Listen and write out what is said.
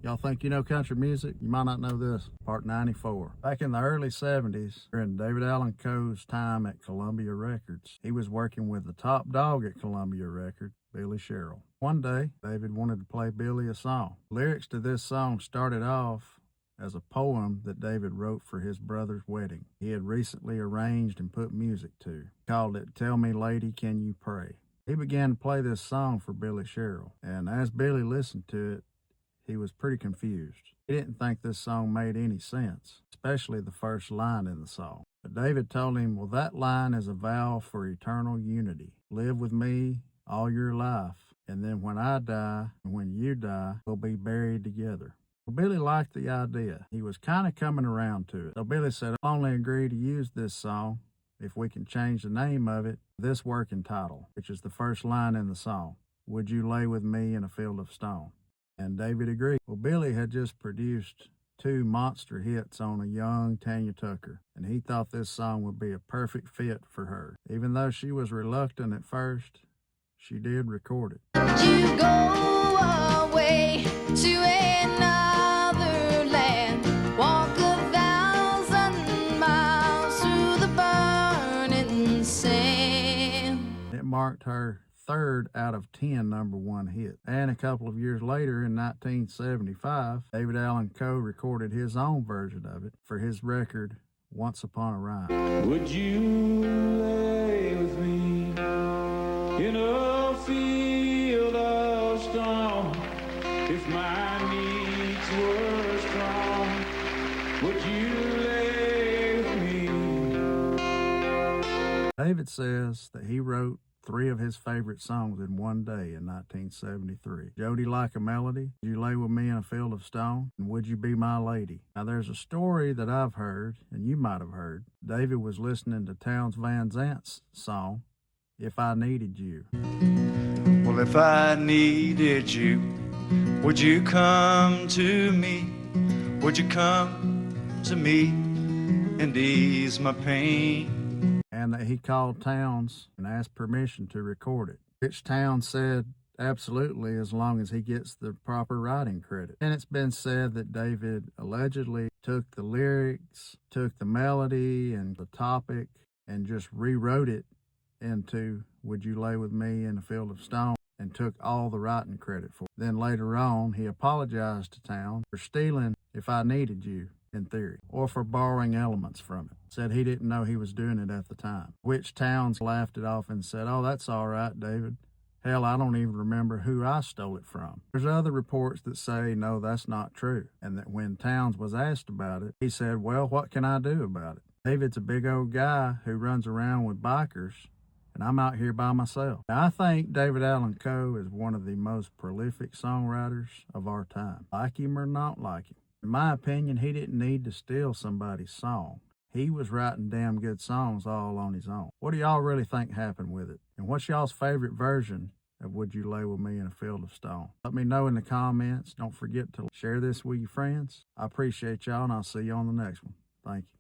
Y'all think you know country music? You might not know this. Part 94. Back in the early 70s, during David Allan Coe's time at Columbia Records, he was working with the top dog at Columbia Records, Billy Sherrill. One day, David wanted to play Billy a song. Lyrics to this song started off as a poem that David wrote for his brother's wedding. He had recently arranged and put music to. He called it "Tell Me Lady, Can You Pray?" He began to play this song for Billy Sherrill, and as Billy listened to it, he was pretty confused. He didn't think this song made any sense, especially the first line in the song. But David told him, well, that line is a vow for eternal unity. Live with me all your life, and then when I die and when you die, we'll be buried together. Well, Billy liked the idea. He was kind of coming around to it. So Billy said, I'll only agree to use this song if we can change the name of it, this working title, which is the first line in the song. Would you lay with me in a field of stone? And David agreed. Well, Billy had just produced 2 monster hits on a young Tanya Tucker, and he thought this song would be a perfect fit for her. Even though she was reluctant at first, she did record it. Would you go away to another land, walk 1,000 miles through the burning sand? It marked her 3rd out of 10 #1 hits. And a couple of years later, in 1975, David Allan Coe recorded his own version of it for his record, Once Upon a Rhyme. Would you lay with me in a field of stone if my needs were strong? Would you lay with me? David says that he wrote 3 of his favorite songs in one day in 1973. Jody Like a Melody, Would You Lay With Me in a Field of Stone, and Would You Be My Lady? Now there's a story that I've heard, and you might have heard. David was listening to Townes Van Zant's song, If I Needed You. Well, if I needed you, would you come to me? Would you come to me and ease my pain? And that he called Townes and asked permission to record it, which Townes said absolutely, as long as he gets the proper writing credit. And it's been said that David allegedly took the lyrics, took the melody and the topic, and just rewrote it into Would You Lay With Me in a Field of Stone, and took all the writing credit for it. Then later on, he apologized to Townes for stealing If I Needed You, in theory, or for borrowing elements from it. Said he didn't know he was doing it at the time, which Townes laughed it off and said, oh, that's all right, David. Hell, I don't even remember who I stole it from. There's other reports that say, no, that's not true, and that when Townes was asked about it, he said, well, what can I do about it? David's a big old guy who runs around with bikers, and I'm out here by myself. Now, I think David Allan Coe is one of the most prolific songwriters of our time. Like him or not like him. In my opinion, he didn't need to steal somebody's song. He was writing damn good songs all on his own. What do y'all really think happened with it? And what's y'all's favorite version of Would You Lay With Me in a Field of Stone? Let me know in the comments. Don't forget to share this with your friends. I appreciate y'all, and I'll see you on the next one. Thank you.